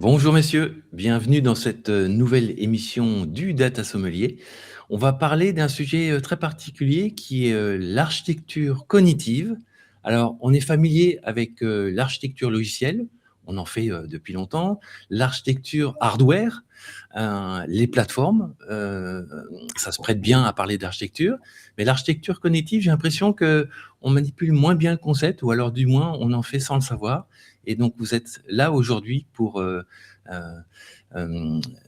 Bonjour messieurs, bienvenue dans cette nouvelle émission du Data Sommelier. On va parler d'un sujet très particulier qui est l'architecture cognitive. Alors, on est familier avec l'architecture logicielle, on en fait depuis longtemps, l'architecture hardware, les plateformes, ça se prête bien à parler d'architecture, mais l'architecture cognitive, j'ai l'impression que on manipule moins bien le concept, ou alors du moins on en fait sans le savoir. Et donc vous êtes là aujourd'hui pour euh,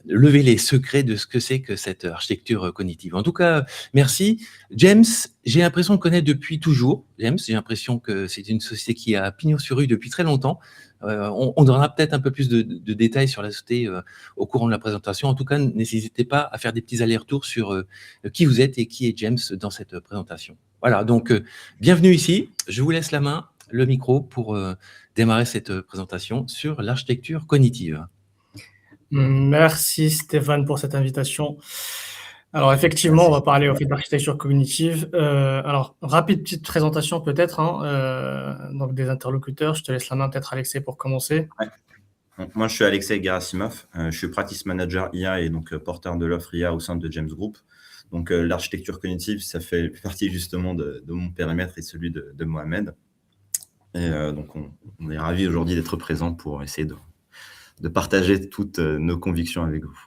lever les secrets de ce que c'est que cette architecture cognitive. En tout cas, merci. James, j'ai l'impression de connaître depuis toujours. James, j'ai l'impression que c'est une société qui a pignon sur rue depuis très longtemps. On donnera peut-être un peu plus de détails sur la société au courant de la présentation. En tout cas, n'hésitez pas à faire des petits allers-retours sur qui vous êtes et qui est James dans cette présentation. Voilà, donc bienvenue ici. Je vous laisse la main, le micro pour démarrer cette présentation sur l'architecture cognitive. Merci Stéphane pour cette invitation. Alors effectivement, on va parler en fait d'architecture cognitive. Alors rapide petite présentation peut-être donc des interlocuteurs. Je te laisse la main peut-être Alexei pour commencer. Ouais. Moi, je suis Alexei Gerasimov. Je suis practice manager IA et donc porteur de l'offre IA au sein de James Group. Donc l'architecture cognitive, ça fait partie justement de mon périmètre et celui de Mohamed. Et donc on est ravis aujourd'hui d'être présent pour essayer de partager toutes nos convictions avec vous.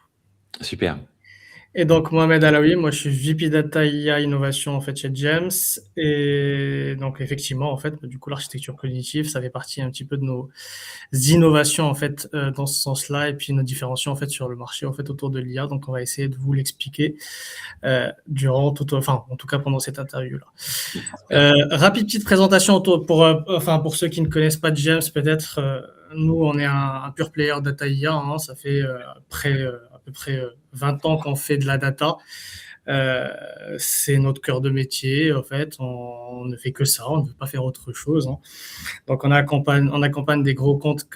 Super. Et donc Mohamed Alaoui, moi je suis VP Data IA Innovation en fait chez James. Et donc effectivement en fait du coup l'architecture cognitive ça fait partie un petit peu de nos innovations en fait dans ce sens-là et puis nos différenciations en fait sur le marché en fait autour de l'IA. Donc on va essayer de vous l'expliquer durant en tout cas pendant cette interview là. Rapide petite présentation pour ceux qui ne connaissent pas James peut-être. Nous on est un pure player data IA. Ça fait à peu près 20 ans qu'on fait de la data. C'est notre cœur de métier, en fait. On ne fait que ça, on ne veut pas faire autre chose. Donc, on accompagne des gros comptes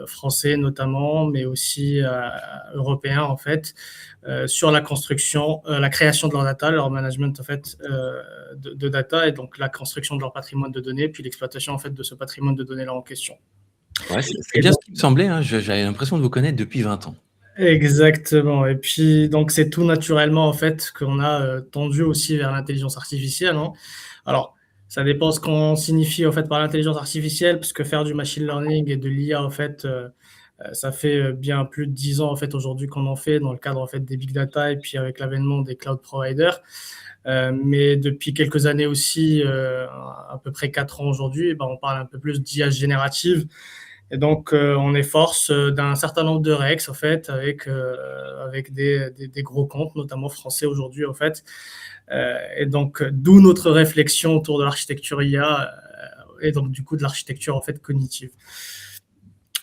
français notamment, mais aussi européens, en fait, sur la construction, la création de leur data, leur management, en fait, de data, et donc la construction de leur patrimoine de données, puis l'exploitation, en fait, de ce patrimoine de données-là en question. Ouais, c'est bien ce qui me semblait, j'avais l'impression de vous connaître depuis 20 ans. Exactement. Et puis, donc, c'est tout naturellement, en fait, qu'on a tendu aussi vers l'intelligence artificielle. Alors, ça dépend ce qu'on signifie, en fait, par l'intelligence artificielle, puisque faire du machine learning et de l'IA, en fait, ça fait bien plus de 10 ans, en fait, aujourd'hui qu'on en fait dans le cadre, en fait, des big data et puis avec l'avènement des cloud providers. Mais depuis quelques années aussi, à peu près 4 ans aujourd'hui, on parle un peu plus d'IA générative. Et donc, on est force d'un certain nombre de REX, en fait, avec des gros comptes, notamment français aujourd'hui, en fait. Et donc, d'où notre réflexion autour de l'architecture IA et donc, du coup, de l'architecture, en fait, cognitive.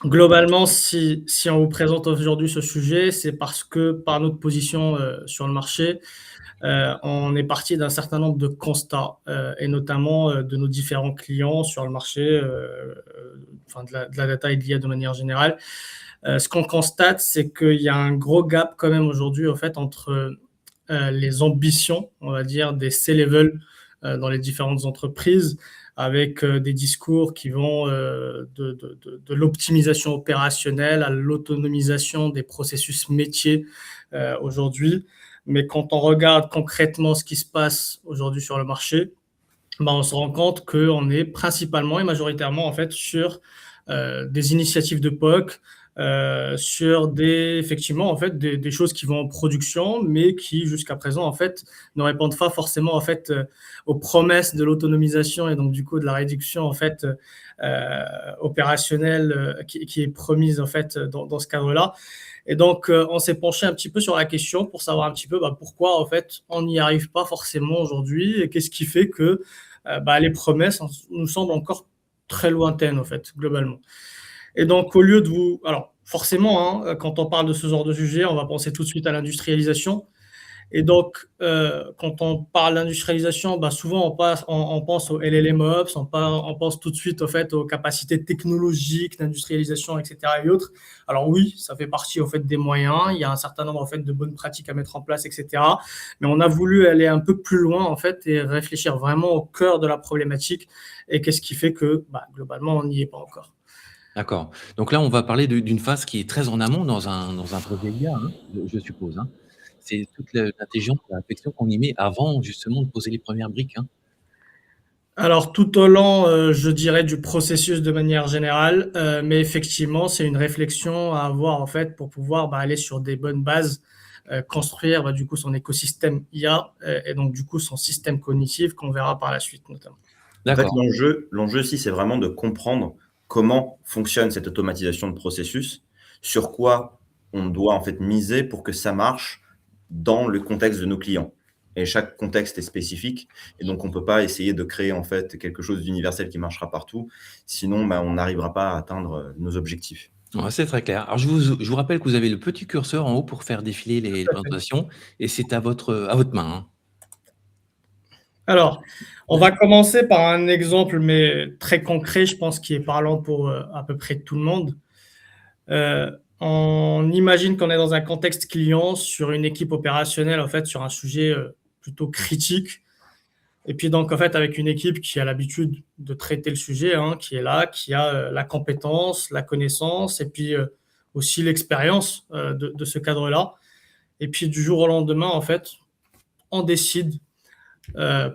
Globalement, si on vous présente aujourd'hui ce sujet, c'est parce que, par notre position sur le marché, on est parti d'un certain nombre de constats, et notamment de nos différents clients sur le marché, de la data et de l'IA de manière générale. Ce qu'on constate, c'est qu'il y a un gros gap quand même aujourd'hui en fait, entre les ambitions, on va dire, des C-level dans les différentes entreprises, avec des discours qui vont de l'optimisation opérationnelle à l'autonomisation des processus métiers aujourd'hui. Mais quand on regarde concrètement ce qui se passe aujourd'hui sur le marché, on se rend compte qu'on est principalement et majoritairement en fait sur des initiatives de POC, sur effectivement en fait des choses qui vont en production, mais qui jusqu'à présent en fait ne répondent pas forcément en fait aux promesses de l'autonomisation et donc du coup de la réduction en fait opérationnelle qui est promise en fait dans ce cadre-là. Et donc, on s'est penché un petit peu sur la question pour savoir un petit peu pourquoi, en fait, on n'y arrive pas forcément aujourd'hui et qu'est-ce qui fait que les promesses nous semblent encore très lointaines, en fait, globalement. Et donc, au lieu de vous... Alors, forcément, quand on parle de ce genre de sujet, on va penser tout de suite à l'industrialisation. Et donc, quand on parle d'industrialisation, souvent on pense au LLMOps, on pense tout de suite au fait, aux capacités technologiques d'industrialisation, etc. et autres. Alors oui, ça fait partie au fait, des moyens, il y a un certain nombre en fait, de bonnes pratiques à mettre en place, etc. Mais on a voulu aller un peu plus loin en fait, et réfléchir vraiment au cœur de la problématique et qu'est-ce qui fait que globalement, on n'y est pas encore. D'accord. Donc là, on va parler d'une phase qui est très en amont dans un projet IA, hein, je suppose, hein? C'est toute l'intelligence, la réflexion qu'on y met avant justement de poser les premières briques, hein? Alors tout au long, je dirais du processus de manière générale, mais effectivement, c'est une réflexion à avoir en fait pour pouvoir, aller sur des bonnes bases, construire, du coup son écosystème IA, et donc du coup son système cognitif qu'on verra par la suite notamment. En fait, D'accord. l'enjeu ici, c'est vraiment de comprendre comment fonctionne cette automatisation de processus, sur quoi on doit en fait miser pour que ça marche dans le contexte de nos clients. Et chaque contexte est spécifique, et donc on peut pas essayer de créer en fait quelque chose d'universel qui marchera partout, sinon, on n'arrivera pas à atteindre, nos objectifs. Ouais, c'est très clair. Alors je vous rappelle que vous avez le petit curseur en haut pour faire défiler les présentations et c'est à votre main, hein. Alors, on va commencer par un exemple, mais très concret, je pense, qui est parlant pour, à peu près tout le monde. On imagine qu'on est dans un contexte client sur une équipe opérationnelle, en fait, sur un sujet, plutôt critique. Et puis donc, en fait, avec une équipe qui a l'habitude de traiter le sujet, hein, qui est là, qui a, la compétence, la connaissance et puis, aussi l'expérience, de ce cadre-là. Et puis du jour au lendemain, en fait, on décide,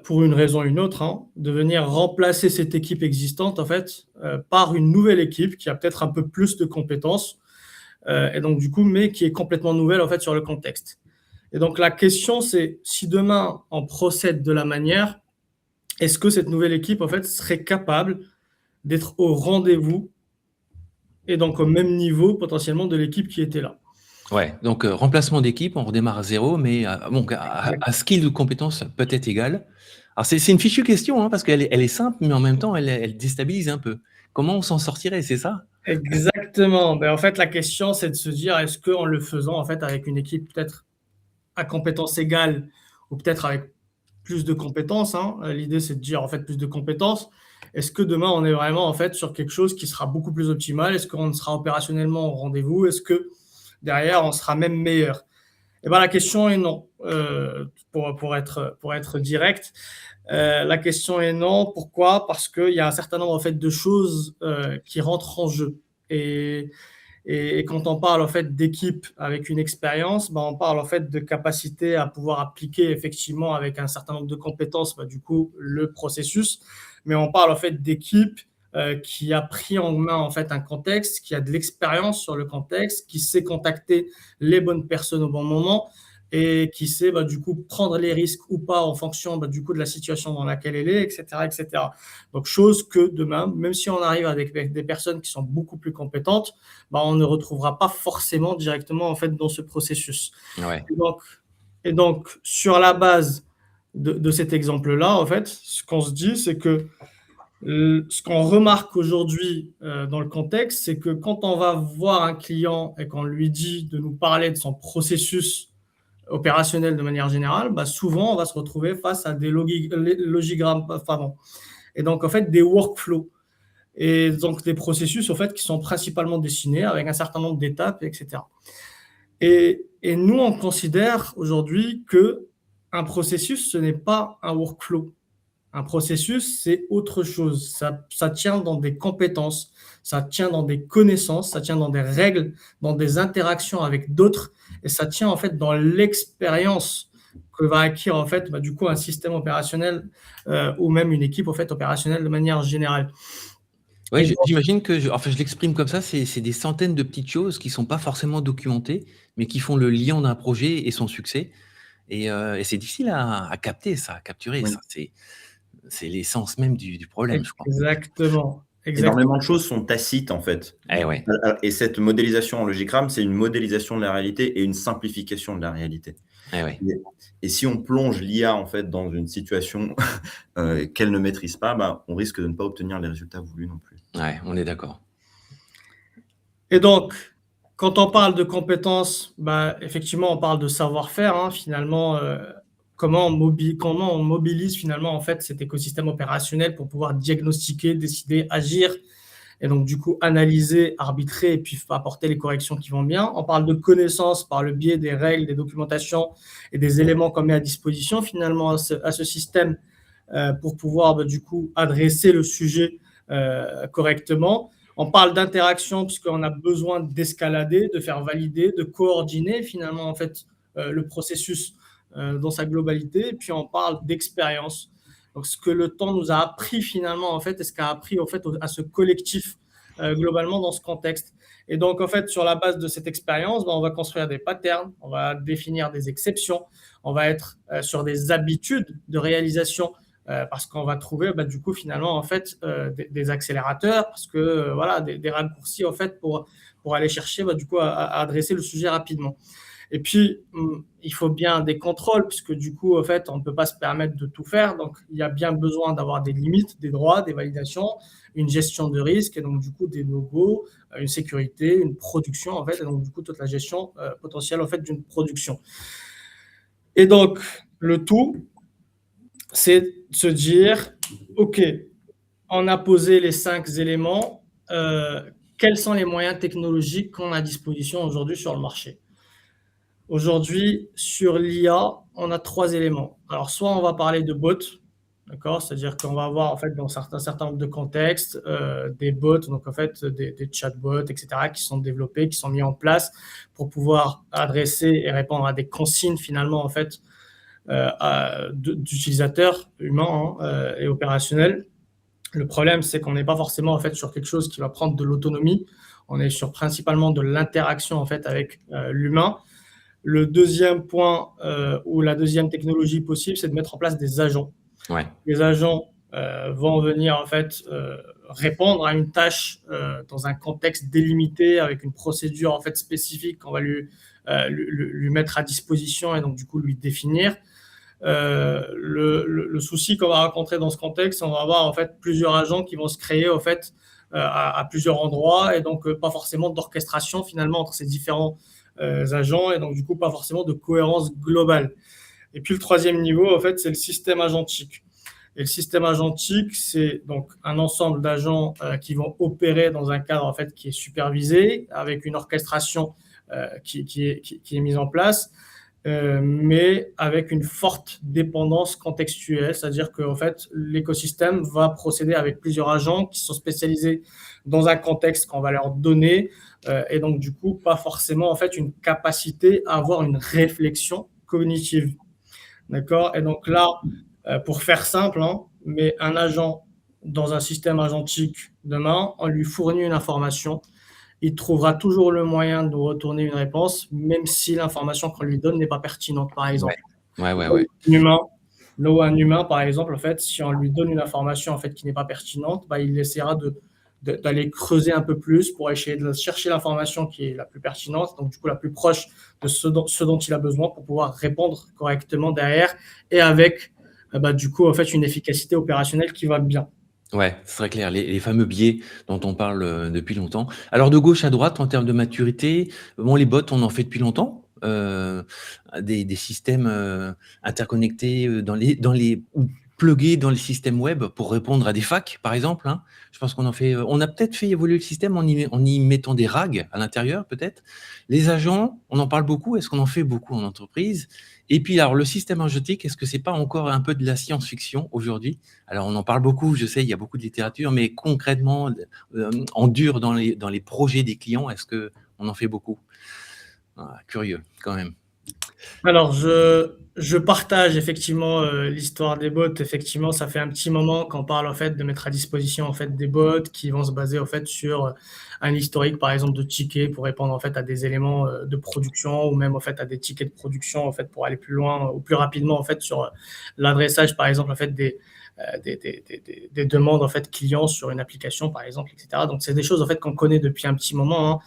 pour une raison ou une autre, hein, de venir remplacer cette équipe existante, en fait, par une nouvelle équipe qui a peut-être un peu plus de compétences, et donc du coup, mais qui est complètement nouvelle, en fait, sur le contexte. Et donc la question, c'est si demain on procède de la manière, est-ce que cette nouvelle équipe, en fait, serait capable d'être au rendez-vous et donc au même niveau potentiellement de l'équipe qui était là? Ouais, donc remplacement d'équipe, on redémarre à 0 mais bon, à skill ou compétence peut-être égale. Alors c'est une fichue question, hein, parce elle est simple, mais en même temps elle déstabilise un peu. Comment on s'en sortirait, c'est ça? Exactement. En fait, la question, c'est de se dire, est-ce qu'en le faisant, en fait, avec une équipe peut-être à compétences égales ou peut-être avec plus de compétences, hein, l'idée, c'est de dire, en fait, plus de compétences. Est-ce que demain, on est vraiment, en fait, sur quelque chose qui sera beaucoup plus optimal? Est-ce qu'on sera opérationnellement au rendez-vous? Est-ce que derrière, on sera même meilleur? La question est non. Pour être direct, la question est non. Pourquoi? Parce qu'il y a un certain nombre en fait de choses qui rentrent en jeu. Et, et quand on parle en fait d'équipe avec une expérience, on parle en fait de capacité à pouvoir appliquer effectivement avec un certain nombre de compétences, du coup, le processus. Mais on parle en fait d'équipe qui a pris en main en fait un contexte, qui a de l'expérience sur le contexte, qui sait contacter les bonnes personnes au bon moment et qui sait du coup prendre les risques ou pas en fonction du coup de la situation dans laquelle elle est, etc., etc. Donc chose que demain, même si on arrive avec des personnes qui sont beaucoup plus compétentes, on ne retrouvera pas forcément directement en fait dans ce processus. Ouais. Et donc, sur la base de cet exemple-là, en fait, ce qu'on se dit, c'est que ce qu'on remarque aujourd'hui dans le contexte, c'est que quand on va voir un client et qu'on lui dit de nous parler de son processus opérationnel de manière générale, souvent on va se retrouver face à des logigrammes, pardon, et donc en fait des workflows et donc des processus en fait qui sont principalement dessinés avec un certain nombre d'étapes, etc. Et nous on considère aujourd'hui que un processus ce n'est pas un workflow. Un processus, c'est autre chose. Ça tient dans des compétences, ça tient dans des connaissances, ça tient dans des règles, dans des interactions avec d'autres, et ça tient en fait dans l'expérience que va acquérir en fait, du coup, un système opérationnel ou même une équipe en fait opérationnelle de manière générale. Ouais, Et donc, j'imagine que enfin je l'exprime comme ça, c'est des centaines de petites choses qui sont pas forcément documentées, mais qui font le lien d'un projet et son succès et c'est difficile à capter ça, à capturer ça. Oui. C'est l'essence même du problème, je crois. exactement, Énormément exactement. de choses sont tacites, en fait. Eh ouais, Et cette modélisation en logigramme, c'est une modélisation de la réalité et une simplification de la réalité. eh ouais. Et si on plonge l'IA, en fait, dans une situation, qu'elle ne maîtrise pas, on risque de ne pas obtenir les résultats voulus non plus. Ouais, on est d'accord. Et donc, quand on parle de compétences, effectivement, on parle de savoir-faire, hein, finalement, comment on mobilise finalement en fait cet écosystème opérationnel pour pouvoir diagnostiquer, décider, agir et donc du coup analyser, arbitrer et puis apporter les corrections qui vont bien. On parle de connaissances par le biais des règles, des documentations et des éléments qu'on met à disposition finalement à ce système pour pouvoir du coup adresser le sujet correctement. On parle d'interaction puisqu'on a besoin d'escalader, de faire valider, de coordonner finalement en fait le processus dans sa globalité. Et puis on parle d'expérience. Donc ce que le temps nous a appris finalement en fait, et ce qu'a appris en fait à ce collectif globalement dans ce contexte. Et donc en fait sur la base de cette expérience, on va construire des patterns, on va définir des exceptions, on va être sur des habitudes de réalisation. Parce qu'on va trouver du coup finalement en fait des accélérateurs, parce que voilà des raccourcis en fait pour aller chercher du coup à adresser le sujet rapidement. Et puis il faut bien des contrôles, puisque du coup en fait on ne peut pas se permettre de tout faire, donc il y a bien besoin d'avoir des limites, des droits, des validations, une gestion de risque, et donc du coup des no-go, une sécurité, une production en fait, et donc du coup toute la gestion potentielle en fait d'une production. Et donc le tout, c'est de se dire, OK, on a posé les 5 éléments, quels sont les moyens technologiques qu'on a à disposition aujourd'hui sur le marché? Aujourd'hui, sur l'IA, on a 3 éléments. Alors, soit on va parler de bots, d'accord? C'est-à-dire qu'on va avoir en fait dans un certain nombre de contextes, des bots, donc en fait des chatbots, etc., qui sont développés, qui sont mis en place pour pouvoir adresser et répondre à des consignes finalement en fait d'utilisateurs humains et opérationnels. Le problème, c'est qu'on n'est pas forcément en fait sur quelque chose qui va prendre de l'autonomie. On est sur principalement de l'interaction en fait avec l'humain. Le deuxième point ou la deuxième technologie possible, c'est de mettre en place des agents. Ouais. Les agents vont venir en fait répondre à une tâche dans un contexte délimité avec une procédure en fait spécifique qu'on va lui mettre à disposition et donc du coup lui définir. Le souci qu'on va rencontrer dans ce contexte, on va avoir en fait plusieurs agents qui vont se créer en fait à plusieurs endroits, et donc pas forcément d'orchestration finalement entre ces différents agents, et donc du coup pas forcément de cohérence globale. Et puis le troisième niveau en fait, c'est le système agentique. Et le système agentique, c'est donc un ensemble d'agents qui vont opérer dans un cadre en fait qui est supervisé, avec une orchestration qui est mise en place. Mais avec une forte dépendance contextuelle, c'est-à-dire que en fait, l'écosystème va procéder avec plusieurs agents qui sont spécialisés dans un contexte qu'on va leur donner, et donc du coup, pas forcément en fait une capacité à avoir une réflexion cognitive. D'accord? Et donc là, pour faire simple, mais un agent dans un système agentique demain, on lui fournit une information, il trouvera toujours le moyen de nous retourner une réponse, même si l'information qu'on lui donne n'est pas pertinente, par exemple. Ouais. Un humain, par exemple, en fait, si on lui donne une information en fait, qui n'est pas pertinente, il essaiera d'aller creuser un peu plus pour essayer de chercher l'information qui est la plus pertinente, donc du coup la plus proche de ce dont il a besoin pour pouvoir répondre correctement derrière, et avec du coup en fait une efficacité opérationnelle qui va bien. Ouais, c'est très clair, les fameux biais dont on parle depuis longtemps. Alors de gauche à droite, en termes de maturité, bon, les bots, on en fait depuis longtemps, des systèmes interconnectés ou plugués dans les systèmes web pour répondre à des facs, par exemple. Je pense qu'on on a peut-être fait évoluer le système en y mettant des RAG à l'intérieur, peut-être. Les agents, on en parle beaucoup. Est-ce qu'on en fait beaucoup en entreprise? Et puis, alors, le système agentique, est-ce que c'est pas encore un peu de la science-fiction aujourd'hui? Alors, on en parle beaucoup, je sais, il y a beaucoup de littérature, mais concrètement, en dur dans les projets des clients, est-ce qu'on en fait beaucoup? Curieux, quand même. Alors, je partage effectivement l'histoire des bots. Effectivement, ça fait un petit moment qu'on parle en fait de mettre à disposition en fait des bots qui vont se baser en fait sur un historique, par exemple, de tickets pour répondre en fait à des éléments de production, ou même en fait à des tickets de production en fait pour aller plus loin ou plus rapidement en fait sur l'adressage, par exemple, en fait des demandes en fait clients sur une application, par exemple, etc. Donc, c'est des choses en fait qu'on connaît depuis un petit moment.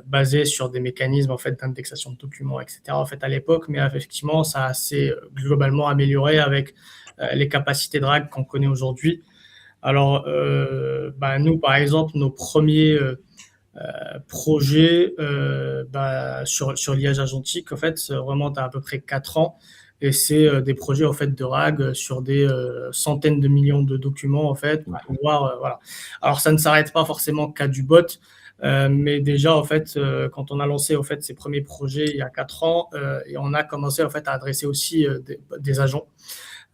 Basé sur des mécanismes en fait d'indexation de documents, etc. en fait à l'époque, mais effectivement ça a assez globalement amélioré avec les capacités de RAG qu'on connaît aujourd'hui. Alors nous par exemple nos premiers projets sur l'IA agentique en fait remontent à peu près 4 ans, et c'est des projets en fait de RAG sur des centaines de millions de documents en fait pour pouvoir voilà. Alors ça ne s'arrête pas forcément qu'à du bot. Mais déjà, en fait, quand on a lancé en fait, ces premiers projets il y a 4 ans, et on a commencé en fait, à adresser aussi des agents.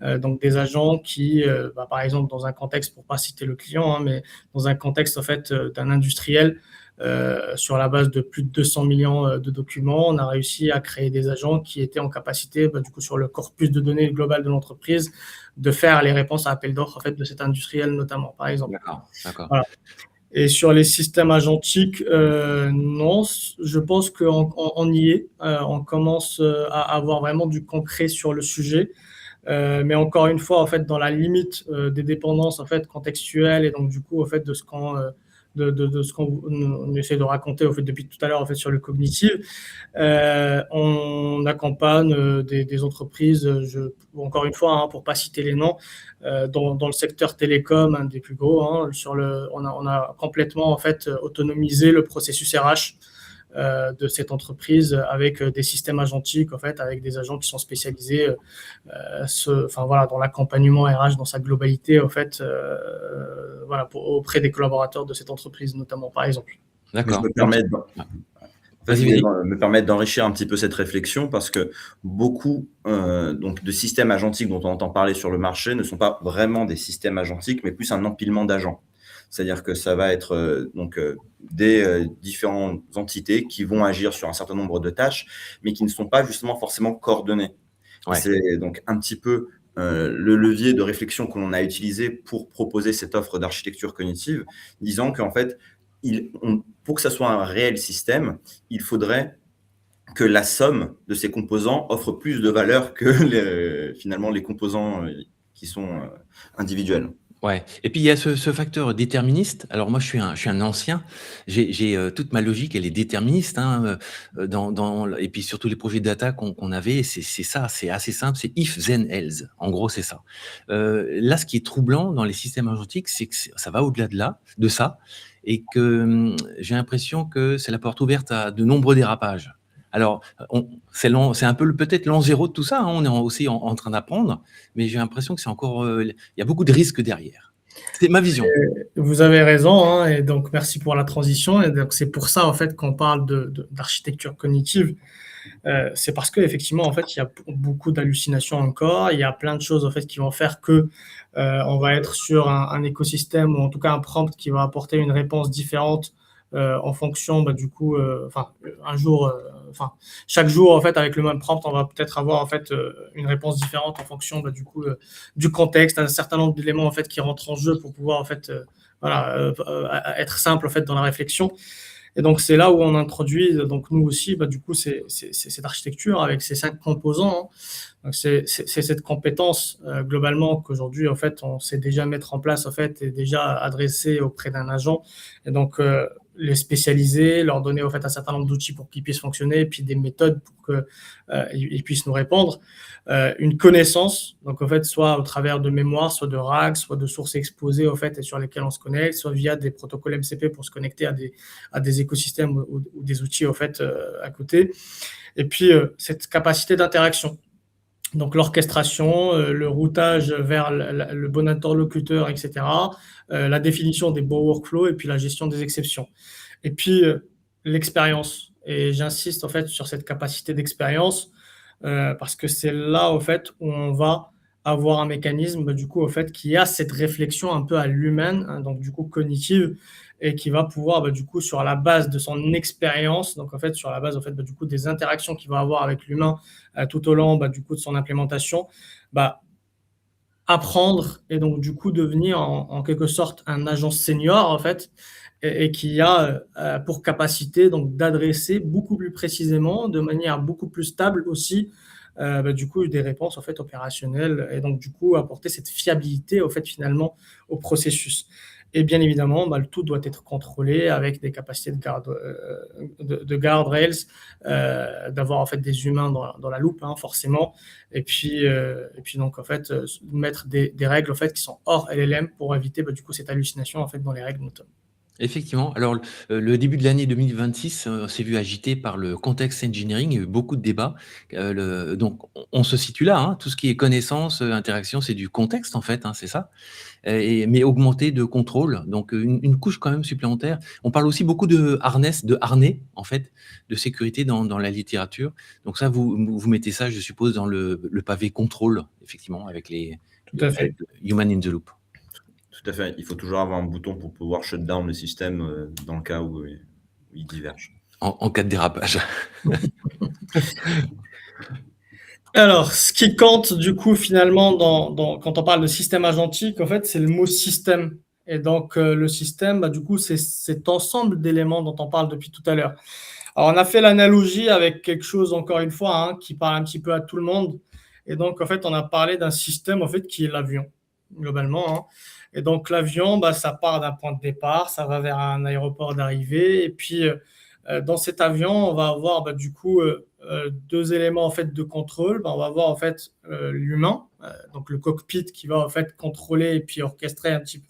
Donc des agents qui, par exemple, dans un contexte, pour pas citer le client, hein, mais dans un contexte en fait d'un industriel, sur la base de plus de 200 millions de documents, on a réussi à créer des agents qui étaient en capacité, du coup, sur le corpus de données global de l'entreprise, de faire les réponses à appel d'offres en fait de cet industriel notamment, par exemple. D'accord. Voilà. Et sur les systèmes agentiques, non, je pense qu'on y est. On commence à avoir vraiment du concret sur le sujet. Mais encore une fois, en fait, dans la limite des dépendances en fait, contextuelles et donc du coup, en fait, de ce qu'on essaie de raconter en fait, depuis tout à l'heure en fait, sur le cognitif, on accompagne des entreprises, encore une fois, hein, pour ne pas citer les noms, dans le secteur télécom, un des plus gros, hein, on a complètement en fait, autonomisé le processus RH de cette entreprise avec des systèmes agentiques, en fait, avec des agents qui sont spécialisés dans l'accompagnement RH dans sa globalité, en fait, auprès des collaborateurs de cette entreprise, notamment, par exemple. D'accord. Je me permets de... Vas-y. me permettre d'enrichir un petit peu cette réflexion parce que beaucoup donc de systèmes agentiques dont on entend parler sur le marché ne sont pas vraiment des systèmes agentiques, mais plus un empilement d'agents. C'est-à-dire que ça va être des différentes entités qui vont agir sur un certain nombre de tâches, mais qui ne sont pas justement forcément coordonnées. Ouais. C'est donc un petit peu le levier de réflexion que l'on a utilisé pour proposer cette offre d'architecture cognitive, disant qu'en fait, pour que ça soit un réel système, il faudrait que la somme de ces composants offre plus de valeur que finalement les composants qui sont individuels. Ouais, et puis il y a ce facteur déterministe. Alors moi, je suis un ancien. J'ai toute ma logique, elle est déterministe, hein, et puis surtout les projets de data qu'on avait, c'est ça, c'est assez simple, c'est if then else. En gros, c'est ça. Là, ce qui est troublant dans les systèmes agentiques, c'est que ça va au-delà de ça, et que j'ai l'impression que c'est la porte ouverte à de nombreux dérapages. Alors, c'est un peu peut-être l'an zéro de tout ça, hein, on est aussi en train d'apprendre, mais j'ai l'impression que c'est encore, il y a beaucoup de risques derrière. C'est ma vision. Vous avez raison, hein, et donc merci pour la transition. Et donc c'est pour ça en fait qu'on parle d'architecture cognitive. C'est parce qu'effectivement, en fait, il y a beaucoup d'hallucinations encore. Il y a plein de choses en fait qui vont faire que on va être sur un écosystème ou en tout cas un prompt qui va apporter une réponse différente en fonction chaque jour en fait avec le même prompt on va peut-être avoir en fait une réponse différente en fonction du contexte, un certain nombre d'éléments en fait qui rentrent en jeu pour pouvoir en fait être simple en fait dans la réflexion. Et donc c'est là où on introduit donc nous aussi c'est cette architecture avec ces 5 composants, hein. Donc c'est cette compétence globalement qu'aujourd'hui en fait on sait déjà mettre en place en fait et déjà adresser auprès d'un agent, et donc les spécialiser, leur donner en fait un certain nombre d'outils pour qu'ils puissent fonctionner, et puis des méthodes pour qu'ils puissent nous répondre, une connaissance, donc en fait soit au travers de mémoire, soit de RAG, soit de sources exposées en fait et sur lesquelles on se connecte, soit via des protocoles MCP pour se connecter à des écosystèmes ou des outils en fait à côté, et puis cette capacité d'interaction. Donc l'orchestration, le routage vers le bon interlocuteur, etc., la définition des bons workflows et puis la gestion des exceptions. Et puis l'expérience. Et j'insiste en fait sur cette capacité d'expérience parce que c'est là en fait où on va avoir un mécanisme au fait qui a cette réflexion un peu à l'humaine, hein, donc du coup cognitive, et qui va pouvoir sur la base de son expérience, donc en fait sur la base en fait des interactions qu'il va avoir avec l'humain tout au long de son implémentation, apprendre et donc devenir en quelque sorte un agent senior en fait, et qui a pour capacité donc d'adresser beaucoup plus précisément, de manière beaucoup plus stable aussi, des réponses en fait opérationnelles, et donc apporter cette fiabilité au fait finalement au processus. Et bien évidemment, le tout doit être contrôlé avec des capacités de guardrails, d'avoir en fait des humains dans la loupe, hein, forcément, et puis donc en fait mettre des règles en fait qui sont hors LLM pour éviter cette hallucination en fait dans les règles notamment. Effectivement. Alors, le début de l'année 2026, s'est vu agité par le context engineering. Il y a eu beaucoup de débats. Donc, on se situe là, hein. Tout ce qui est connaissance, interaction, c'est du contexte, en fait, hein, c'est ça? Mais augmenté de contrôle, donc une couche quand même supplémentaire. On parle aussi beaucoup de harnais, en fait, de sécurité dans la littérature. Donc ça, vous mettez ça, je suppose, dans le pavé contrôle, effectivement, avec Tout à fait. avec Human in the Loop. Tout à fait. Il faut toujours avoir un bouton pour pouvoir shut down le système dans le cas où il diverge. En cas de dérapage. Alors, ce qui compte du coup finalement quand on parle de système agentique, en fait, c'est le mot système. Et donc, le système, du coup, c'est cet ensemble d'éléments dont on parle depuis tout à l'heure. Alors, on a fait l'analogie avec quelque chose, encore une fois, hein, qui parle un petit peu à tout le monde. Et donc, en fait, on a parlé d'un système, en fait, qui est l'avion, globalement, hein. Et donc, l'avion, ça part d'un point de départ, ça va vers un aéroport d'arrivée. Et puis, dans cet avion, on va avoir, du coup, deux éléments, en fait, de contrôle. On va avoir, en fait, l'humain, donc le cockpit qui va, en fait, contrôler et puis orchestrer un petit peu,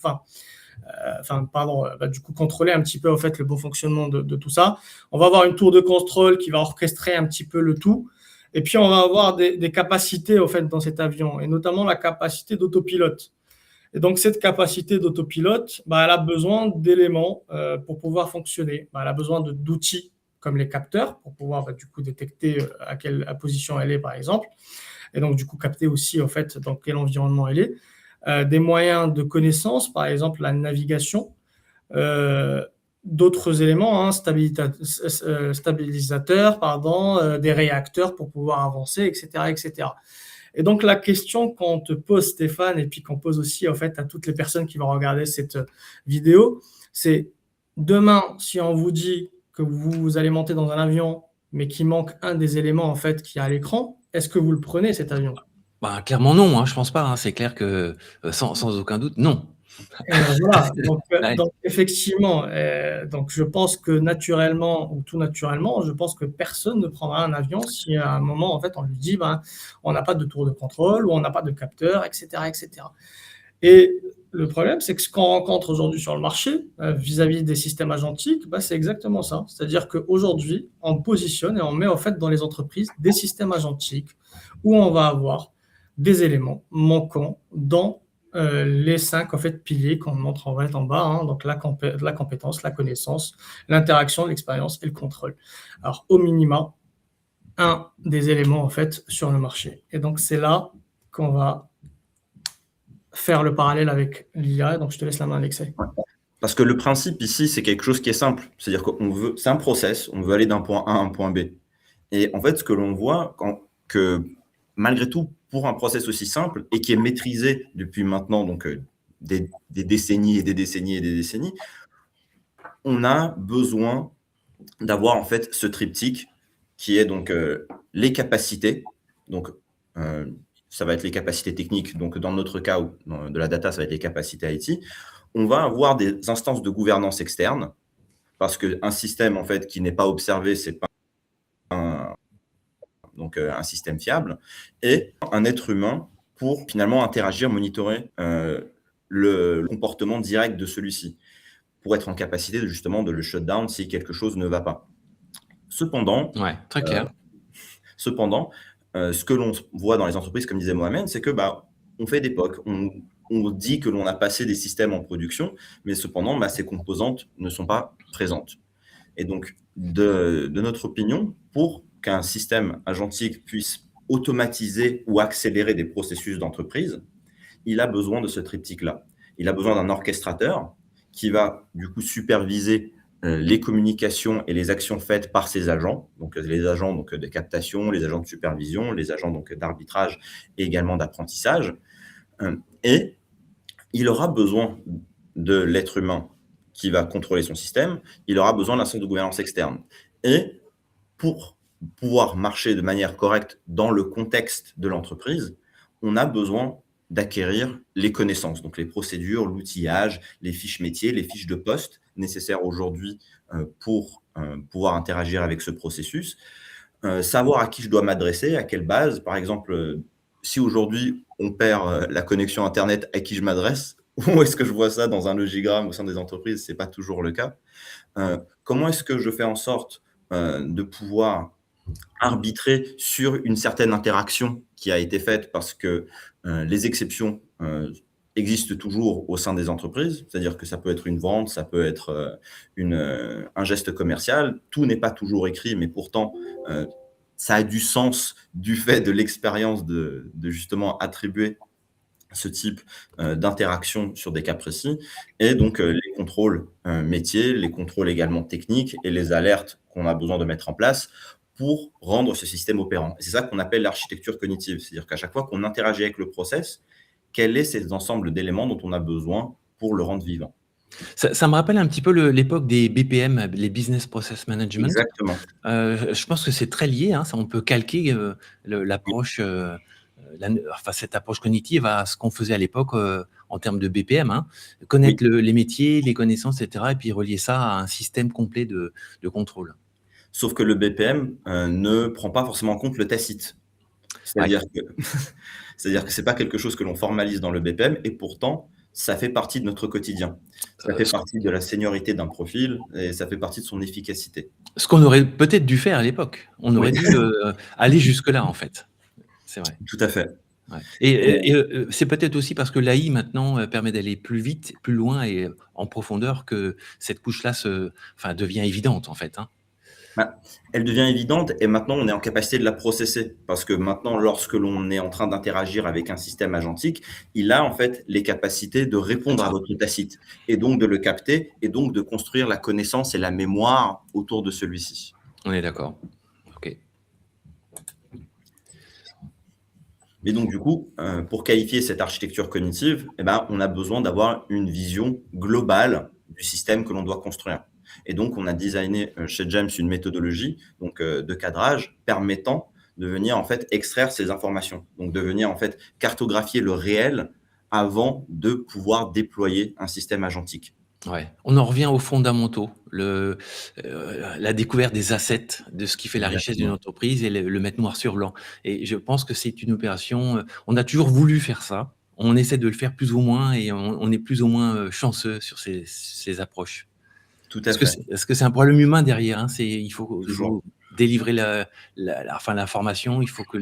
du coup, contrôler un petit peu, en fait, le bon fonctionnement de tout ça. On va avoir une tour de contrôle qui va orchestrer un petit peu le tout. Et puis, on va avoir des capacités, en fait, dans cet avion, et notamment la capacité d'autopilote. Et donc, cette capacité d'autopilote, elle a besoin d'éléments pour pouvoir fonctionner. Elle a besoin d'outils comme les capteurs pour pouvoir, du coup, détecter à quelle position elle est, par exemple. Et donc, du coup, capter aussi, en fait, dans quel environnement elle est. Des moyens de connaissance, par exemple la navigation, d'autres éléments, hein, stabilisateurs, des réacteurs pour pouvoir avancer, etc., etc. Et donc, la question qu'on te pose, Stéphane, et puis qu'on pose aussi, en fait, à toutes les personnes qui vont regarder cette vidéo, c'est demain, si on vous dit que vous allez monter dans un avion, mais qu'il manque un des éléments, en fait, qui est à l'écran, est-ce que vous le prenez, cet avion? Clairement non, hein, je pense pas, hein. C'est clair que, sans aucun doute, non. Voilà, donc, Ouais. donc effectivement, donc je pense que naturellement ou tout naturellement, je pense que personne ne prendra un avion si à un moment, en fait, on lui dit, on n'a pas de tour de contrôle ou on n'a pas de capteur, et cetera, et cetera. Et le problème, c'est que ce qu'on rencontre aujourd'hui sur le marché, vis-à-vis des systèmes agentiques, c'est exactement ça. C'est-à-dire qu'aujourd'hui, on positionne et on met en fait dans les entreprises des systèmes agentiques où on va avoir des éléments manquants dans les 5 en fait, piliers qu'on montre en fait en bas, hein, donc la compétence, la connaissance, l'interaction, l'expérience et le contrôle. Alors, au minima, un des éléments en fait sur le marché. Et donc, c'est là qu'on va faire le parallèle avec l'IA. Donc, je te laisse la main, Alexei. Parce que le principe ici, c'est quelque chose qui est simple. C'est-à-dire c'est un process, on veut aller d'un point A à un point B. Et en fait, ce que l'on voit, que malgré tout, pour un process aussi simple et qui est maîtrisé depuis maintenant donc, des décennies et des décennies et des décennies, on a besoin d'avoir en fait ce triptyque qui est donc les capacités. Donc, ça va être les capacités techniques. Donc, dans notre cas de la data, ça va être les capacités IT. On va avoir des instances de gouvernance externe parce qu'un système en fait qui n'est pas observé, c'est pas un système fiable, et un être humain pour finalement interagir, monitorer le comportement direct de celui-ci, pour être en capacité justement de le shut down si quelque chose ne va pas. Cependant, Ouais, très clair. Ce que l'on voit dans les entreprises, comme disait Mohamed, c'est que on fait des POC, on dit que l'on a passé des systèmes en production, mais cependant, ces composantes ne sont pas présentes. Et donc, de notre opinion, pour qu'un système agentique puisse automatiser ou accélérer des processus d'entreprise, il a besoin de ce triptyque-là. Il a besoin d'un orchestrateur qui va du coup superviser les communications et les actions faites par ses agents, donc les agents donc, de captation, les agents de supervision, les agents donc, d'arbitrage et également d'apprentissage. Et il aura besoin de l'être humain qui va contrôler son système, il aura besoin d'un centre de gouvernance externe. Et pour pouvoir marcher de manière correcte dans le contexte de l'entreprise, on a besoin d'acquérir les connaissances, donc les procédures, l'outillage, les fiches métiers, les fiches de poste nécessaires aujourd'hui pour pouvoir interagir avec ce processus, savoir à qui je dois m'adresser, à quelle base. Par exemple, si aujourd'hui on perd la connexion Internet, à qui je m'adresse, où est-ce que je vois ça dans un logigramme au sein des entreprises? C'est pas toujours le cas. Comment est-ce que je fais en sorte, de pouvoir arbitrer sur une certaine interaction qui a été faite parce que, les exceptions, existent toujours au sein des entreprises. C'est-à-dire que ça peut être une vente, ça peut être, un geste commercial. Tout n'est pas toujours écrit, mais pourtant, heu, ça a du sens du fait de l'expérience de justement attribuer ce type, d'interaction sur des cas précis et donc, les contrôles, métiers, les contrôles également techniques et les alertes qu'on a besoin de mettre en place pour rendre ce système opérant. Et c'est ça qu'on appelle l'architecture cognitive. C'est-à-dire qu'à chaque fois qu'on interagit avec le process, quel est cet ensemble d'éléments dont on a besoin pour le rendre vivant? Ça me rappelle un petit peu l'époque des BPM, les Business Process Management. Exactement. Je pense que c'est très lié, hein, ça on peut calquer, Oui, l'approche, enfin cette approche cognitive à ce qu'on faisait à l'époque, en termes de BPM, hein. oui. Connaître les métiers, les connaissances et cetera et puis relier ça à un système complet de contrôle. Sauf que le BPM, ne prend pas forcément en compte le tacite. Ouais, C'est-à-dire que c'est-à-dire que c'est pas quelque chose que l'on formalise dans le BPM et pourtant, ça fait partie de notre quotidien. Ça fait ce partie de la seniorité d'un profil et ça fait partie de son efficacité. ce qu'on aurait peut-être dû faire à l'époque. On Oui, aurait dû, aller jusque-là en fait. C'est vrai. tout à fait. Ouais et Et c'est peut-être aussi parce que l'AI maintenant, permet d'aller plus vite, plus loin et en profondeur que cette couche-là enfin devient évidente en fait, hein. bah, elle devient évidente et maintenant on est en capacité de la processer. Parce que maintenant, lorsque l'on est en train d'interagir avec un système agentique, il a en fait les capacités de répondre à D'accord, votre tacite et donc de le capter et donc de construire la connaissance et la mémoire autour de celui-ci. on est d'accord. OK. Mais donc du coup, pour qualifier cette architecture cognitive, eh ben, on a besoin d'avoir une vision globale du système que l'on doit construire. Et donc on a designé, chez James une méthodologie donc, de cadrage permettant de venir en fait extraire ces informations. Donc de venir en fait cartographier le réel avant de pouvoir déployer un système agentique. Ouais, on en revient aux fondamentaux, la découverte des assets, de ce qui fait la richesse d'une Exactement. entreprise et le mettre noir sur blanc et je pense que c'est une opération, on a toujours voulu faire ça, on essaie de le faire plus ou moins et on est plus ou moins, chanceux sur ces approches. Tout à Parce que fait, c'est un problème humain derrière, hein, il toujours. faut délivrer enfin l'information, il faut que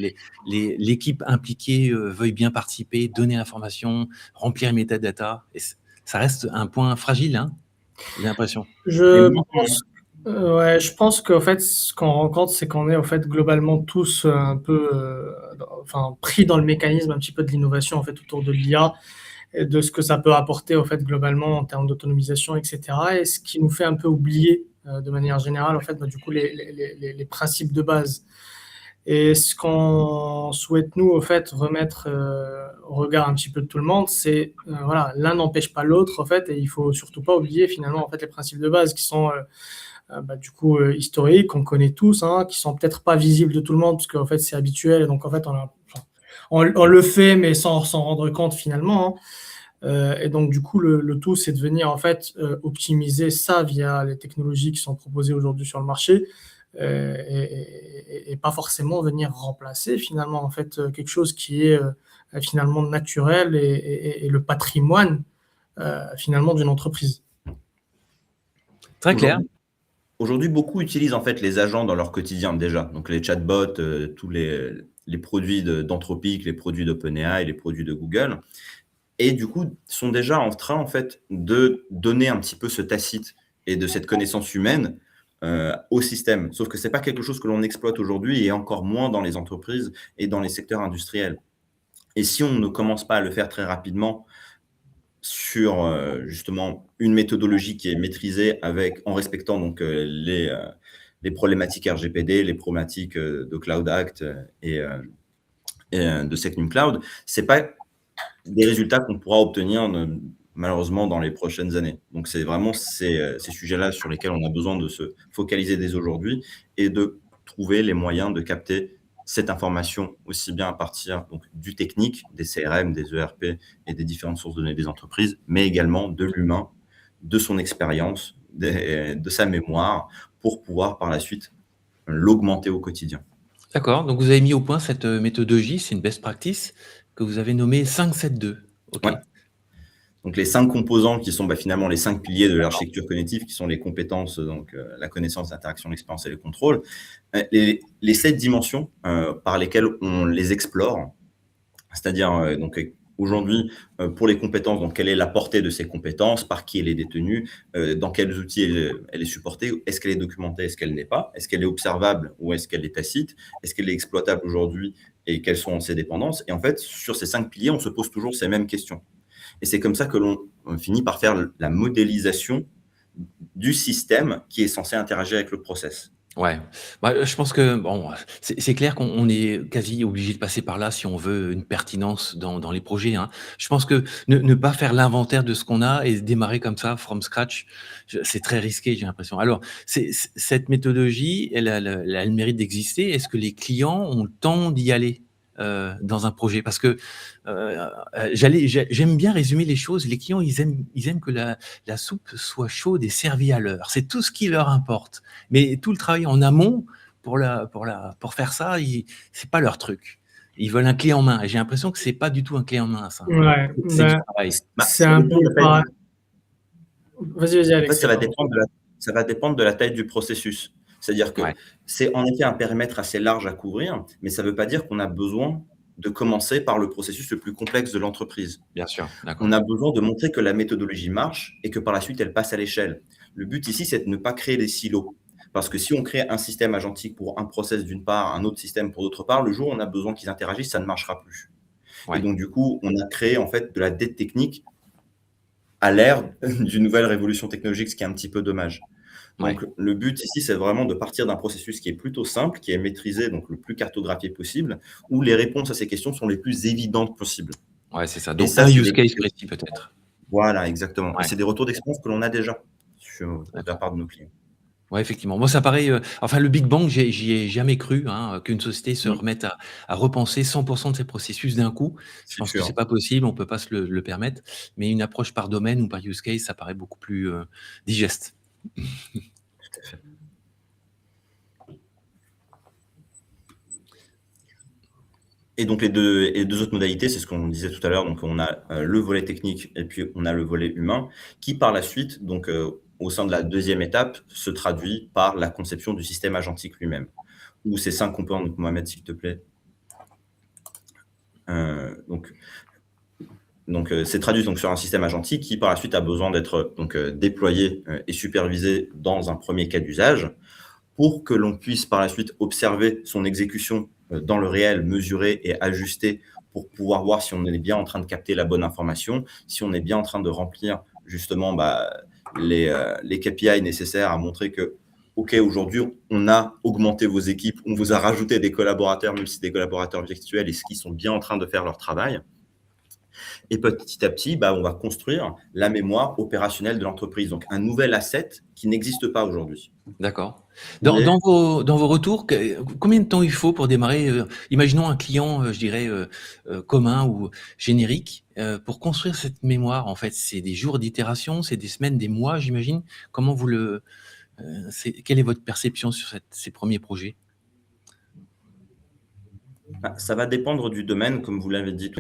l'équipe impliquée, veuille bien participer, donner l'information, remplir les métadatas et ça reste un point fragile, hein, j'ai l'impression. Mais Je moi, pense, ouais, je pense qu'en fait, ce qu'on rencontre, c'est qu'on est en fait globalement tous un peu, enfin, pris dans le mécanisme un petit peu de l'innovation en fait autour de l'IA et de ce que ça peut apporter en fait globalement en termes d'autonomisation, et cetera. Et ce qui nous fait un peu oublier de manière générale en fait, bah, du coup, les principes de base. Et ce qu'on souhaite nous, au fait, remettre au regard un petit peu de tout le monde, c'est voilà, l'un n'empêche pas l'autre, en fait, et il faut surtout pas oublier finalement en fait les principes de base qui sont bah, du coup historiques, qu'on connaît tous, hein, qui sont peut-être pas visibles de tout le monde parce qu'en fait c'est habituel, et donc en fait on le fait mais sans s'en rendre compte finalement, hein. Et donc du coup le tout c'est de venir en fait optimiser ça via les technologies qui sont proposées aujourd'hui sur le marché, et pas forcément venir remplacer finalement en fait quelque chose qui est finalement naturel et le patrimoine finalement d'une entreprise. Très clair. aujourd'hui Aujourd'hui, beaucoup utilisent en fait les agents dans leur quotidien déjà. Donc les chatbots, tous les produits d'Anthropic, les produits d'OpenAI, les produits de Google et du coup, sont déjà en train en fait de donner un petit peu ce tacite et de cette connaissance humaine, au système. Sauf que c'est pas quelque chose que l'on exploite aujourd'hui et encore moins dans les entreprises et dans les secteurs industriels. Et si on ne commence pas à le faire très rapidement sur, justement une méthodologie qui est maîtrisée avec en respectant donc, les problématiques RGPD, les problématiques, de Cloud Act, de SecNumCloud, c'est pas des résultats qu'on pourra obtenir malheureusement dans les prochaines années. Donc c'est vraiment ces sujets-là sur lesquels on a besoin de se focaliser dès aujourd'hui et de trouver les moyens de capter cette information aussi bien à partir donc, du technique, des CRM, des ERP et des différentes sources de données des entreprises, mais également de l'humain, de son expérience, de sa mémoire, pour pouvoir par la suite l'augmenter au quotidien. D'accord, donc vous avez mis au point cette, méthodologie, c'est une best practice que vous avez nommée 5-7-2. OK. Ouais. Donc les 5 composants qui sont finalement les 5 piliers de l'architecture cognitive, qui sont les compétences, donc la connaissance, l'interaction, l'expérience et le contrôle. Les 7 dimensions par lesquelles on les explore, c'est-à-dire donc aujourd'hui, pour les compétences, donc quelle est la portée de ces compétences, par qui elle est détenue, dans quels outils elle est supportée, est-ce qu'elle est documentée, est-ce qu'elle n'est pas, est-ce qu'elle est observable ou est-ce qu'elle est tacite, est-ce qu'elle est exploitable aujourd'hui et quelles sont ses dépendances. Et en fait, sur ces 5 piliers, on se pose toujours ces mêmes questions. Et c'est comme ça que l'on finit par faire la modélisation du système qui est censé interagir avec le process. Ouais. Bah, je pense que bon, c'est clair qu'on est quasi obligé de passer par là si on veut une pertinence dans les projets, hein. Je pense que ne pas faire l'inventaire de ce qu'on a et démarrer comme ça from scratch, c'est très risqué, j'ai l'impression. Alors, cette méthodologie, elle a le mérite d'exister. Est-ce que les clients ont le temps d'y aller dans un projet? Parce que j'aime bien résumer les choses. Les clients, ils aiment que la soupe soit chaude et servie à l'heure. C'est tout ce qui leur importe. Mais tout le travail en amont pour faire ça, c'est pas leur truc. Ils veulent un clé en main. Et j'ai l'impression que c'est pas du tout un clé en main, ça. Ouais, C'est du bah, travail. c'est un peu pareil. Vas-y, En fait, Alex. ça va dépendre de la taille du processus. C'est-à-dire que Ouais, c'est en effet un périmètre assez large à couvrir, mais ça ne veut pas dire qu'on a besoin de commencer par le processus le plus complexe de l'entreprise. bien sûr, On d'accord. a besoin de montrer que la méthodologie marche et que par la suite, elle passe à l'échelle. Le but ici, c'est de ne pas créer des silos. Parce que si on crée un système agentique pour un process d'une part, un autre système pour d'autre part, le jour où on a besoin qu'ils interagissent, ça ne marchera plus. Et Ouais, donc, du coup, on a créé en fait de la dette technique à l'ère d'une nouvelle révolution technologique, ce qui est un petit peu dommage. ouais. Donc, le but ici, c'est vraiment de partir d'un processus qui est plutôt simple, qui est maîtrisé, donc le plus cartographié possible, où les réponses à ces questions sont les plus évidentes possibles. Ouais, c'est ça. Et Donc ça, un c'est use case précis peut-être. voilà, exactement. Et Ouais, c'est des retours d'expérience que l'on a déjà de la d'accord. part de nos clients. Ouais, effectivement. Moi, ça paraît, enfin, le Big Bang, j'y ai jamais cru, hein, qu'une société se Mmh, remette à repenser 100% de ses processus d'un coup. Je c'est pense que c'est sûr. pas possible, on peut pas se le permettre. Mais une approche par domaine ou par use case, ça paraît beaucoup plus digeste. Tout à fait. Et donc les deux autres modalités, c'est ce qu'on disait tout à l'heure. Donc on a le volet technique et puis on a le volet humain, qui par la suite, donc au sein de la deuxième étape, se traduit par la conception du système agentique lui-même. Où ces 5 composants, donc Mohamed, s'il te plaît. Donc c'est traduit donc sur un système agentique qui par la suite a besoin d'être déployé et supervisé dans un premier cas d'usage, pour que l'on puisse par la suite observer son exécution dans le réel, mesurer et ajuster pour pouvoir voir si on est bien en train de capter la bonne information, si on est bien en train de remplir justement les KPI nécessaires à montrer que, OK, aujourd'hui, on a augmenté vos équipes, on vous a rajouté des collaborateurs, même si c'est des collaborateurs virtuels, et ce qui sont bien en train de faire leur travail. Et petit à petit, on va construire la mémoire opérationnelle de l'entreprise, donc un nouvel asset qui n'existe pas aujourd'hui. D'accord. Qui est Dans vos retours, combien de temps il faut pour démarrer, imaginons un client, je dirais, commun ou générique, pour construire cette mémoire, en fait? C'est des jours d'itération, c'est des semaines, des mois, j'imagine? Comment vous quelle est votre perception sur ces premiers projets? Ça va dépendre du domaine, comme vous l'avez dit.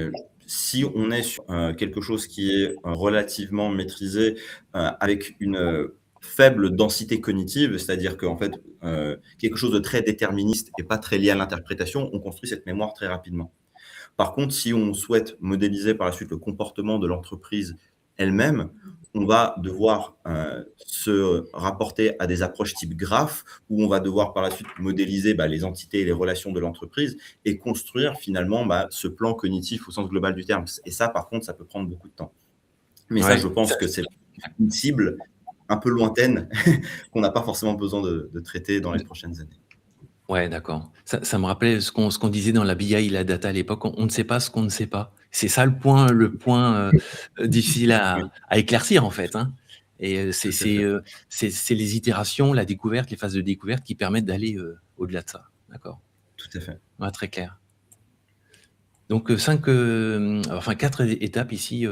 Si on est sur quelque chose qui est relativement maîtrisé, avec une faible densité cognitive, c'est-à-dire qu'en fait, quelque chose de très déterministe et pas très lié à l'interprétation, on construit cette mémoire très rapidement. Par contre, si on souhaite modéliser par la suite le comportement de l'entreprise elle-même, on va devoir se rapporter à des approches type graphe, où on va devoir par la suite modéliser les entités et les relations de l'entreprise et construire finalement ce plan cognitif au sens global du terme. Et ça, par contre, ça peut prendre beaucoup de temps. Mais ça, Ouais. je pense que c'est une cible un peu lointaine qu'on n'a pas forcément besoin de traiter dans les prochaines années. Ouais, d'accord. Ça me rappelait ce qu'on disait dans la BI et la data à l'époque, on ne sait pas ce qu'on ne sait pas. C'est ça le point difficile Oui, à éclaircir en fait, hein. Et tout à fait. c'est les itérations, la découverte, les phases de découverte qui permettent d'aller au-delà de ça. D'accord. Tout à fait. Ouais, très clair. Donc 4 étapes ici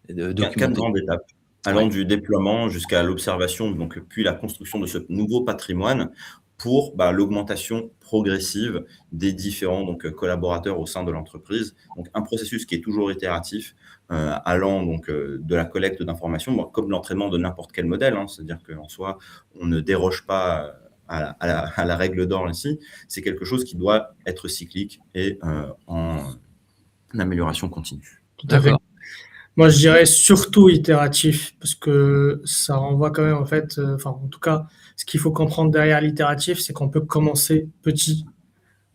Quatre documentées. grandes étapes, allant Ouais, du déploiement jusqu'à l'observation, donc puis la construction de ce nouveau patrimoine pour l'augmentation progressive des différents collaborateurs au sein de l'entreprise. Donc, un processus qui est toujours itératif, allant de la collecte d'informations, comme l'entraînement de n'importe quel modèle, hein, c'est-à-dire qu'en soi, on ne déroge pas à la règle d'or ici. C'est quelque chose qui doit être cyclique et en amélioration continue. Tout à fait. Moi, je dirais surtout itératif, parce que ça renvoie quand même, en fait, en tout cas, ce qu'il faut comprendre derrière l'itératif, c'est qu'on peut commencer petit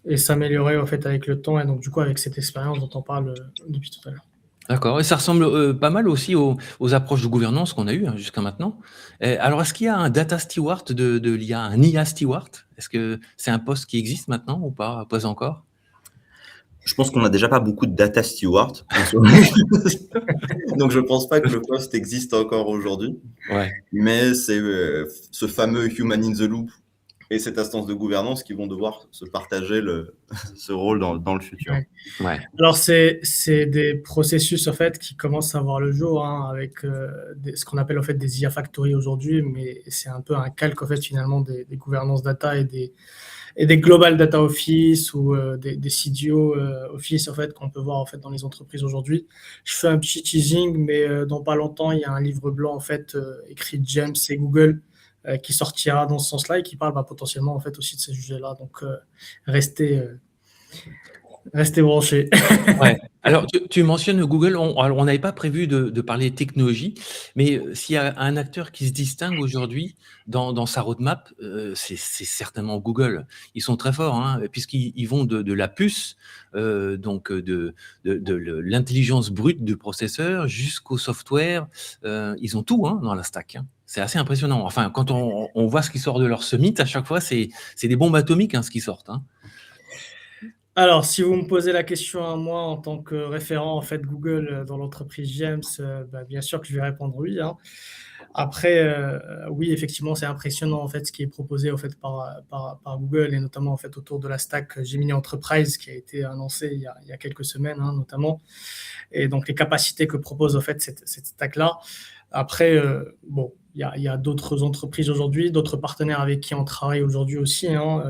et s'améliorer, en fait, avec le temps, et donc, du coup, avec cette expérience dont on parle depuis tout à l'heure. D'accord, et ça ressemble pas mal aussi aux approches de gouvernance qu'on a eues jusqu'à maintenant. Alors, est-ce qu'il y a un data steward de l'IA, un IA steward? Est-ce que c'est un poste qui existe maintenant ou pas? Pas encore? Je pense qu'on n'a déjà pas beaucoup de data stewards. Donc, je ne pense pas que le poste existe encore aujourd'hui. Ouais. Mais c'est ce fameux human in the loop et cette instance de gouvernance qui vont devoir se partager ce rôle dans le futur. Ouais. Alors, c'est des processus, en fait, qui commencent à voir le jour, hein, avec ce qu'on appelle, en fait, des IA Factory aujourd'hui, mais c'est un peu un calque, en fait, finalement, des gouvernances data et des Global Data Office ou des CDO Office, en fait, qu'on peut voir, en fait, dans les entreprises aujourd'hui. Je fais un petit teasing, mais dans pas longtemps, il y a un livre blanc, en fait, écrit de James et Google, qui sortira dans ce sens-là et qui parle potentiellement, en fait, aussi de ces sujets-là. Donc, restez branchés. Ouais. Alors, tu mentionnes Google. On n'avait pas prévu de parler technologie, mais s'il y a un acteur qui se distingue aujourd'hui dans sa roadmap, c'est certainement Google. Ils sont très forts, hein, puisqu'ils vont de la puce, donc de l'intelligence brute du processeur jusqu'au software. Ils ont tout, hein, dans la stack, hein. C'est assez impressionnant. Enfin, quand on voit ce qui sort de leur summit, à chaque fois, c'est des bombes atomiques, hein, ce qui sortent, hein. Alors, si vous me posez la question à moi en tant que référent, en fait, Google dans l'entreprise James, bien sûr que je vais répondre oui, hein. Après, oui, effectivement, c'est impressionnant, en fait, ce qui est proposé, en fait, par Google, et notamment, en fait, autour de la stack Gemini Enterprise qui a été annoncée il y a quelques semaines, hein, notamment, et donc les capacités que propose, en fait, cette stack-là. Après, il y a d'autres entreprises aujourd'hui, d'autres partenaires avec qui on travaille aujourd'hui aussi, hein,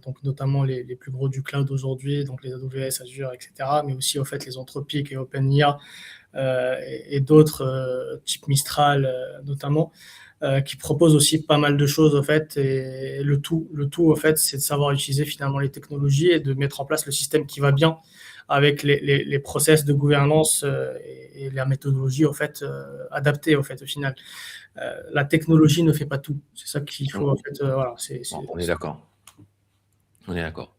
donc notamment les plus gros du cloud aujourd'hui, donc les AWS, Azure, etc., mais aussi, en fait, les Anthropic et OpenIA, et d'autres, type Mistral, notamment, qui proposent aussi pas mal de choses, en fait, et le tout, en fait, c'est de savoir utiliser finalement les technologies et de mettre en place le système qui va bien avec les process de gouvernance, et la méthodologie, en fait, adaptée, en fait, au final. La technologie ne fait pas tout. C'est ça qu'il faut, en fait, voilà. On est d'accord. On est d'accord.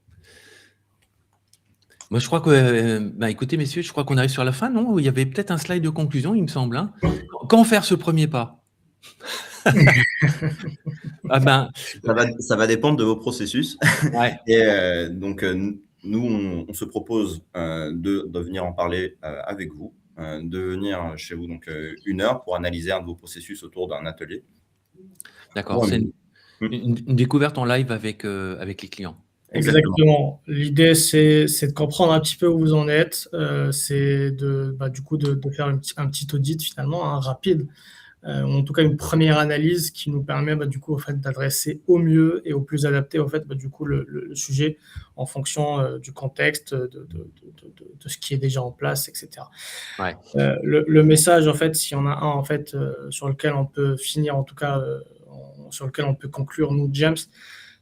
Moi, je crois que, écoutez, messieurs, je crois qu'on arrive sur la fin, non? Il y avait peut-être un slide de conclusion, il me semble, hein. Quand faire ce premier pas? Ça va dépendre de vos processus. Ouais. Et donc, nous, on se propose de venir en parler avec vous, de venir chez vous donc 1 heure pour analyser un de vos processus autour d'un atelier. D'accord, c'est une découverte en live avec les clients. Exactement. L'idée, c'est de comprendre un petit peu où vous en êtes. C'est du coup de faire un petit audit finalement, hein, rapide, ou en tout cas une première analyse qui nous permet du coup, en fait, d'adresser au mieux et au plus adapté, en fait, du coup, le sujet en fonction du contexte, de ce qui est déjà en place, etc. Ouais. Le message, en fait, s'il y en a un, en fait, sur lequel on peut finir, en tout cas, sur lequel on peut conclure, nous, James,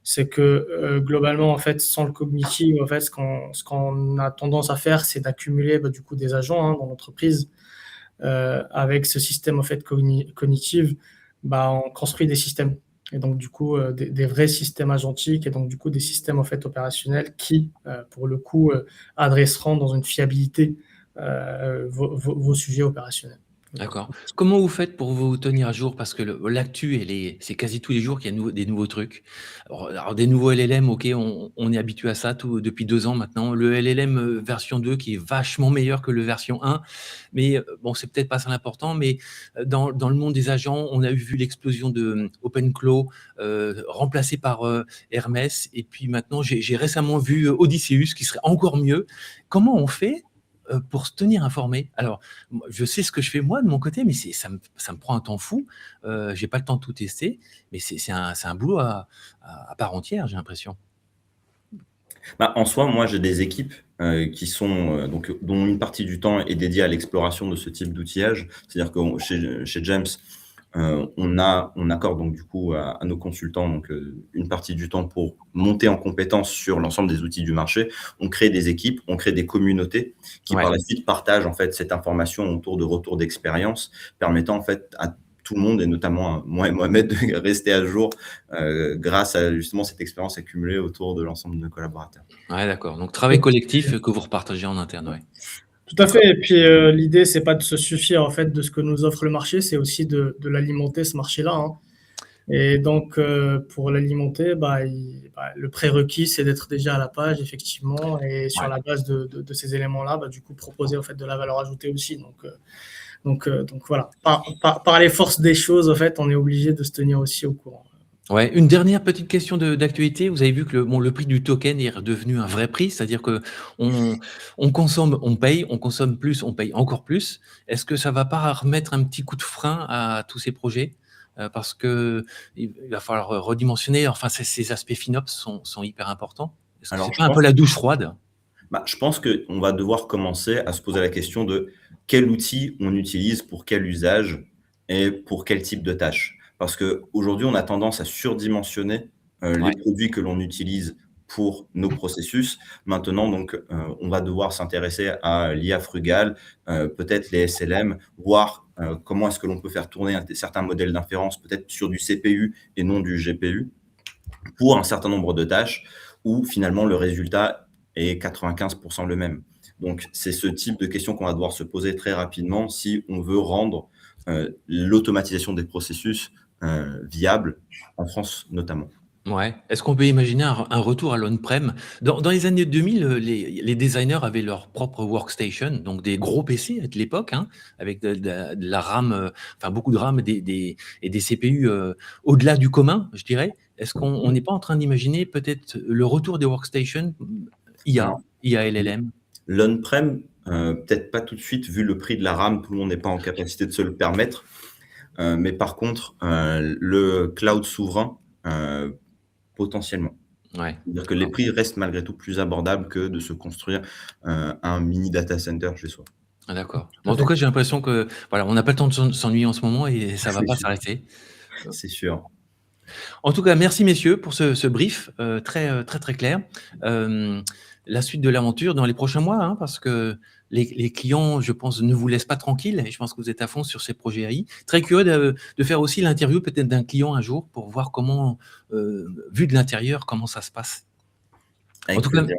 c'est que globalement, en fait, sans le cognitif, en fait, ce qu'on a tendance à faire, c'est d'accumuler du coup des agents, hein, dans l'entreprise. Avec ce système, en fait, cognitif, on construit des systèmes, et donc du coup des vrais systèmes agentiques, et donc du coup des systèmes, en fait, opérationnels qui, pour le coup, adresseront dans une fiabilité vos sujets opérationnels. D'accord. Comment vous faites pour vous tenir à jour? Parce que l'actu, c'est quasi tous les jours qu'il y a des nouveaux trucs. Alors des nouveaux LLM, OK, on est habitué à ça depuis 2 ans maintenant. Le LLM version 2 qui est vachement meilleur que le version 1. Mais bon, c'est peut-être pas ça l'important, mais dans le monde des agents, on a vu l'explosion de OpenClaw, remplacé par Hermès. Et puis maintenant, j'ai récemment vu Odysseus qui serait encore mieux. Comment on fait pour se tenir informé. Alors, je sais ce que je fais moi de mon côté, mais ça me prend un temps fou. J'ai pas le temps de tout tester, mais c'est un boulot à part entière, j'ai l'impression. Bah, en soi, moi, j'ai des équipes qui sont donc dont une partie du temps est dédiée à l'exploration de ce type d'outillage. C'est-à-dire que chez James, on accorde donc du coup à nos consultants donc une partie du temps pour monter en compétence sur l'ensemble des outils du marché. On crée des équipes, on crée des communautés qui Ouais. par la suite partagent en fait cette information autour de retours d'expérience, permettant en fait à tout le monde et notamment à moi et Mohamed de rester à jour grâce à justement cette expérience accumulée autour de l'ensemble de nos collaborateurs. Ouais, d'accord. Donc travail collectif que vous repartagez en interne, ouais. Tout à fait. Et puis l'idée, c'est pas de se suffire en fait de ce que nous offre le marché, c'est aussi de l'alimenter ce marché-là, hein. Et donc pour l'alimenter, le prérequis, c'est d'être déjà à la page effectivement, et sur Ouais. la base de ces éléments-là, du coup proposer en fait de la valeur ajoutée aussi. Donc voilà, par les forces des choses, en fait, on est obligé de se tenir aussi au courant. Ouais, une dernière petite question d'actualité. Vous avez vu que le prix du token est redevenu un vrai prix, c'est-à-dire que on consomme, on paye, on consomme plus, on paye encore plus. Est-ce que ça va pas remettre un petit coup de frein à tous ces projets? Parce qu'il va falloir redimensionner, enfin ces aspects FinOps sont hyper importants. Est-ce que Alors c'est pas un peu la douche froide? je pense qu'on va devoir commencer à se poser la question de quel outil on utilise pour quel usage et pour quel type de tâche. Parce qu'aujourd'hui, on a tendance à surdimensionner les Ouais, produits que l'on utilise pour nos processus. Maintenant, donc, on va devoir s'intéresser à l'IA frugale, peut-être les SLM, voir comment est-ce que l'on peut faire tourner certains modèles d'inférence, peut-être sur du CPU et non du GPU, pour un certain nombre de tâches où finalement le résultat est 95% le même. Donc, c'est ce type de questions qu'on va devoir se poser très rapidement si on veut rendre l'automatisation des processus viable, en France notamment. ouais. Est-ce qu'on peut imaginer un retour à l'on-prem? Dans les années 2000, les designers avaient leur propre workstation, donc des gros PC de l'époque, hein, avec de la RAM, enfin beaucoup de RAM et des CPU, au-delà du commun, je dirais. Est-ce qu'on n'est pas en train d'imaginer peut-être le retour des workstations, IA, Alors, IA LLM? l'on-prem, peut-être pas tout de suite, vu le prix de la RAM, tout le monde n'est pas en capacité de se le permettre. Mais par contre, le cloud souverain, potentiellement. Ouais, C'est-à-dire que les d'accord. prix restent malgré tout plus abordables que de se construire un mini data center chez soi. Ah d'accord. Tout Bon, à en tout fait. cas, j'ai l'impression que, voilà, on n'a pas le temps de s'ennuyer en ce moment et ça va C'est pas sûr. s'arrêter. C'est sûr. En tout cas, merci messieurs pour ce brief très clair. Euh, la suite de l'aventure dans les prochains mois, hein, parce que les clients, je pense, ne vous laissent pas tranquille et je pense que vous êtes à fond sur ces projets AI. Très curieux de faire aussi l'interview peut-être d'un client un jour pour voir comment, vu de l'intérieur, comment ça se passe. En Avec tout cas, plaisir.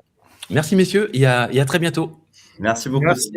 merci messieurs et à très bientôt. Merci beaucoup. Merci.